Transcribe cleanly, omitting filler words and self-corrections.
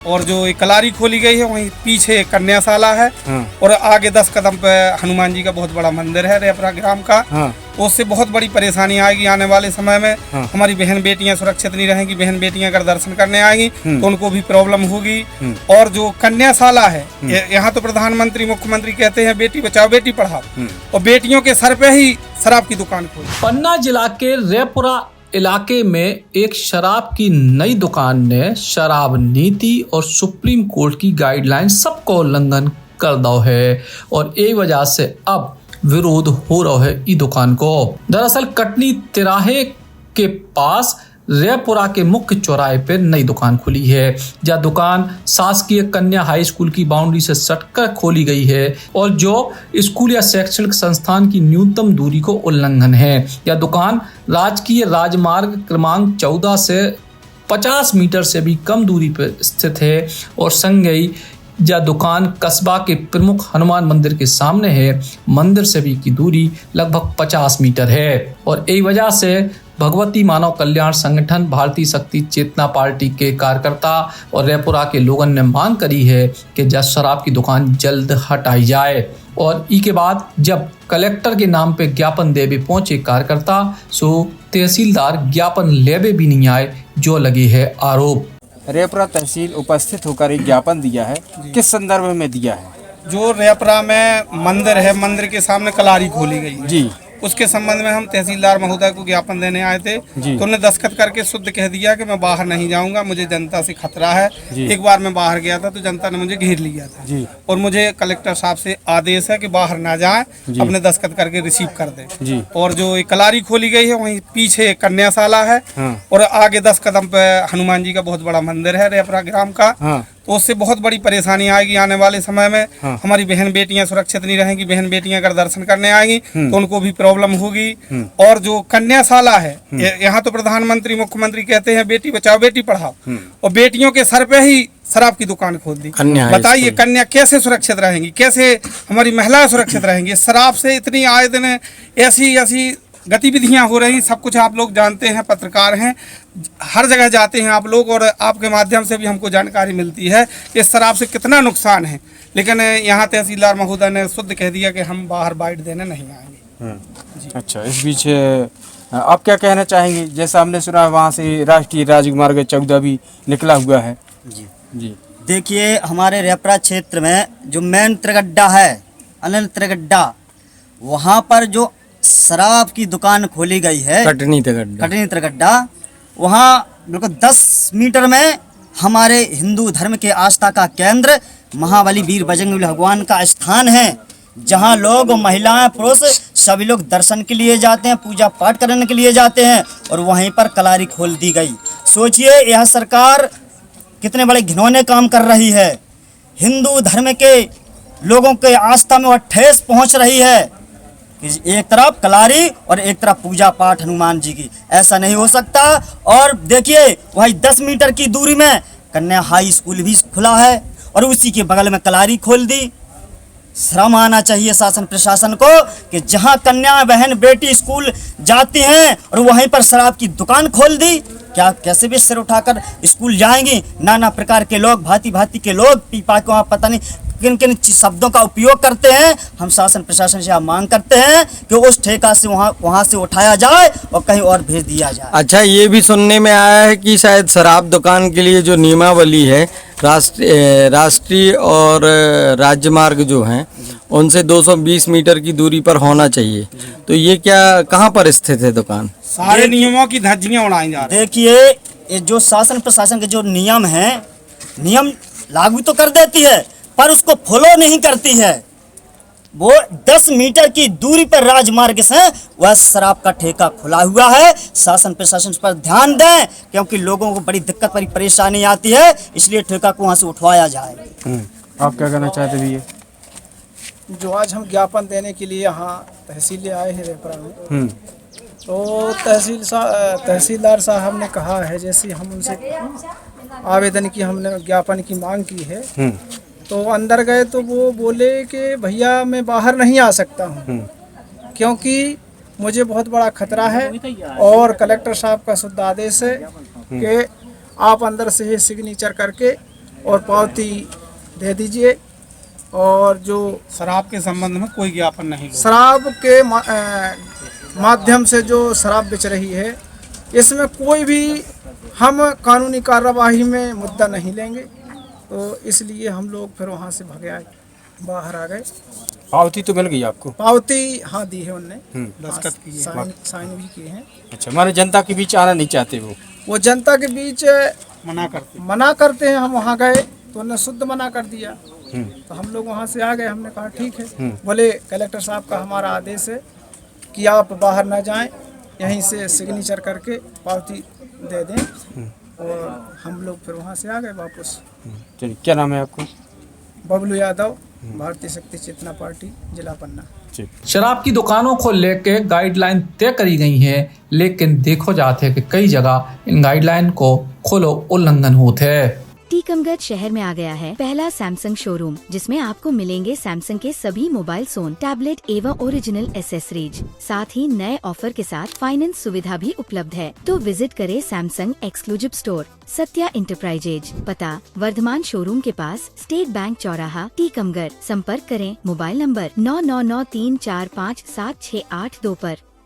और जो एक कलारी खोली गई है वहीं पीछे कन्याशाला है। और आगे 10 कदम पे हनुमान जी का बहुत बड़ा मंदिर है रेपरा ग्राम का। उससे बहुत बड़ी परेशानी आएगी आने वाले समय में। हमारी बहन बेटियां सुरक्षित नहीं रहेंगी। बहन बेटियां अगर दर्शन करने आएंगी तो उनको भी प्रॉब्लम होगी। और जो कन्याशाला है यहाँ तो प्रधानमंत्री मुख्यमंत्री कहते हैं बेटी बचाओ बेटी पढ़ाओ, और बेटियों के सर पे ही शराब की दुकान खोली। पन्ना जिला के रेपुरा इलाके में एक शराब की नई दुकान ने शराब नीति और सुप्रीम कोर्ट की गाइडलाइन सबको उल्लंघन कर दो है, और यही वजह से अब विरोध हो रहा है ई दुकान को। दरअसल कटनी तिराहे के पास रेपुरा के मुख्य चौराहे पर नई दुकान खुली है, जहाँ दुकान शासकीय कन्या हाई स्कूल की बाउंड्री से सटकर खोली गई है और जो स्कूल या शैक्षणिक संस्थान की न्यूनतम दूरी को उल्लंघन है। यह दुकान राजकीय राजमार्ग क्रमांक 14 से 50 मीटर से भी कम दूरी पर स्थित है और संगई यह दुकान कस्बा के प्रमुख हनुमान मंदिर के सामने है। मंदिर से भी की दूरी लगभग 50 मीटर है और यही वजह से भगवती मानव कल्याण संगठन, भारतीय शक्ति चेतना पार्टी के कार्यकर्ता और रेपुरा के लोगों ने मांग करी है कि जब शराब की दुकान जल्द हटाई जाए। और ई के बाद जब कलेक्टर के नाम पे ज्ञापन देवे पहुंचे कार्यकर्ता, सो तहसीलदार ज्ञापन लेवे भी नहीं आए, जो लगे है आरोप। रेपरा तहसील उपस्थित होकर एक ज्ञापन दिया है, किस संदर्भ में दिया है? जो रेपरा में मंदिर है, मंदिर के सामने कलारी खोली गई है जी, उसके संबंध में हम तहसीलदार महोदय को ज्ञापन देने आए थे। तो उन्होंने दस्तखत करके शुद्ध कह दिया कि मैं बाहर नहीं जाऊंगा, मुझे जनता से खतरा है। एक बार मैं बाहर गया था तो जनता ने मुझे घेर लिया था जी। और मुझे कलेक्टर साहब से आदेश है कि बाहर ना जाएं, अपने दस्तखत करके रिसीव कर दें। और जो एक कलारी खोली गई है वहीं पीछे कन्याशाला है और आगे 10 कदम पे हनुमान जी का बहुत बड़ा मंदिर है रेपरा ग्राम का। तो उससे बहुत बड़ी परेशानी आएगी आने वाले समय में। हमारी बहन बेटियां सुरक्षित नहीं रहेंगी। बहन बेटियां अगर दर्शन करने आएंगी तो उनको भी प्रॉब्लम होगी। और जो कन्याशाला है यहाँ तो प्रधानमंत्री मुख्यमंत्री कहते हैं बेटी बचाओ बेटी पढ़ाओ, और बेटियों के सर पे ही शराब की दुकान खोल दी। बताइए कन्या कैसे सुरक्षित रहेंगी, कैसे हमारी महिलाएं सुरक्षित रहेंगी? शराब से इतनी आए दिन ऐसी गतिविधियां हो रही, सब कुछ आप लोग जानते हैं, पत्रकार हैं, हर जगह जाते हैं आप लोग, और आपके माध्यम से भी हमको जानकारी मिलती है कि शराब से कितना नुकसान है। लेकिन यहाँ तहसीलदार महोदय ने शुद्ध कह दिया कि हम बाहर बाइट देने नहीं आएंगे। अच्छा, इस बीच आप क्या कहना चाहेंगे? जैसा हमने सुना वहाँ से राष्ट्रीय राजमार्ग 14 भी निकला हुआ है। जी देखिए, हमारे रेपरा क्षेत्र में जो मेन त्रिगड्ढा है, अनिल त्रिगड्ढा, वहाँ पर जो शराब की दुकान खोली गई है कटनी त्रिगड्ढा, वहाँ बिल्कुल 10 मीटर में हमारे हिंदू धर्म के आस्था का केंद्र महाबली वीर बजरंगबली भगवान का स्थान है, जहाँ लोग, महिलाएं, पुरुष सभी लोग दर्शन के लिए जाते हैं, पूजा पाठ करने के लिए जाते हैं, और वहीं पर कलारी खोल दी गई। सोचिए यह सरकार कितने बड़े घिनौने काम कर रही है। हिंदू धर्म के लोगों के आस्था में वह ठेस पहुँच रही है। एक तरफ कलारी और एक तरफ पूजा पाठ हनुमान जी की, ऐसा नहीं हो सकता। और देखिए वही 10 मीटर की दूरी में कन्या हाई स्कूल भी खुला है और उसी के बगल में कलारी खोल दी। शर्म आना चाहिए शासन प्रशासन को कि जहां कन्या बहन बेटी स्कूल जाती हैं और वहीं पर शराब की दुकान खोल दी। क्या कैसे भी सिर उठाकर स्कूल जाएंगी? नाना प्रकार के लोग, भांति भांति के लोग पीपा के वहाँ पता नहीं किन किन शब्दों का उपयोग करते हैं। हम शासन प्रशासन से मांग करते हैं कि उस ठेका से वहाँ से उठाया जाए और कहीं और भेज दिया जाए। अच्छा, ये भी सुनने में आया है कि शायद शराब दुकान के लिए जो नियमावली है राष्ट्रीय और राज्य मार्ग जो हैं उनसे 220 मीटर की दूरी पर होना चाहिए, तो ये क्या कहाँ पर स्थित है दुकान? सारे नियमों की धज्जियां उड़ाई जा रही। देखिए, ये जो शासन प्रशासन के जो नियम है, नियम लागू तो कर देती है पर उसको फॉलो नहीं करती है। वो 10 मीटर की दूरी पर राजमार्ग से वह शराब का ठेका खुला हुआ है। शासन प्रशासन पर ध्यान दें, क्योंकि लोगों को बड़ी दिक्कत, बड़ी परेशानी आती है, इसलिए ठेका को वहाँ से उठवाया जाए। आप क्या कहना चाहते भैया? जो आज हम ज्ञापन देने के लिए यहाँ तहसील आए हैं रेपरा में, तो तहसीलदार साहब ने कहा है, जैसे हम उनसे आवेदन की, हमने ज्ञापन की मांग की है, तो अंदर गए तो वो बोले कि भैया मैं बाहर नहीं आ सकता हूँ क्योंकि मुझे बहुत बड़ा खतरा है, और कलेक्टर साहब का शुद्ध आदेश है कि आप अंदर से ही सिग्नेचर करके और पावती दे दीजिए। और जो शराब के संबंध में कोई ज्ञापन नहीं लूँगा। शराब के माध्यम से जो शराब बेच रही है, इसमें कोई भी हम कानूनी कार्रवाई में मुद्दा नहीं लेंगे। तो इसलिए हम लोग फिर वहाँ से भगे आए, बाहर आ गए। पावती तो मिल गई आपको? पावती हाँ दी है उनने, दस्तखत किए, साइन भी किए हैं। अच्छा, हमारे जनता के बीच आना नहीं चाहते वो जनता के बीच मना करते हैं। हम वहाँ गए तो उन्होंने शुद्ध मना कर दिया। तो हम लोग वहाँ से आ गए। हमने कहा ठीक है। बोले कलेक्टर साहब का हमारा आदेश है कि आप बाहर ना जाएं, यहीं से सिग्नेचर करके पावती दे दें। और हम लोग फिर वहाँ से आ गए वापस। चलिए, क्या नाम है आपको? बबलू यादव, भारतीय शक्ति चेतना पार्टी, जिला पन्ना। शराब की दुकानों को लेकर गाइडलाइन तय करी गई है, लेकिन देखो जाते हैं कि कई जगह इन गाइडलाइन को खोलो उल्लंघन होते हैं। टीकमगढ़ शहर में आ गया है पहला सैमसंग शोरूम, जिसमें आपको मिलेंगे सैमसंग के सभी मोबाइल फोन, टैबलेट एवं ओरिजिनल एसेसरीज। साथ ही नए ऑफर के साथ फाइनेंस सुविधा भी उपलब्ध है। तो विजिट करें Samsung exclusive store, Satya enterprises, पता वर्धमान शोरूम के पास, स्टेट बैंक चौराहा, टीकमगढ़। संपर्क करें मोबाइल नंबर 9993457682 पर।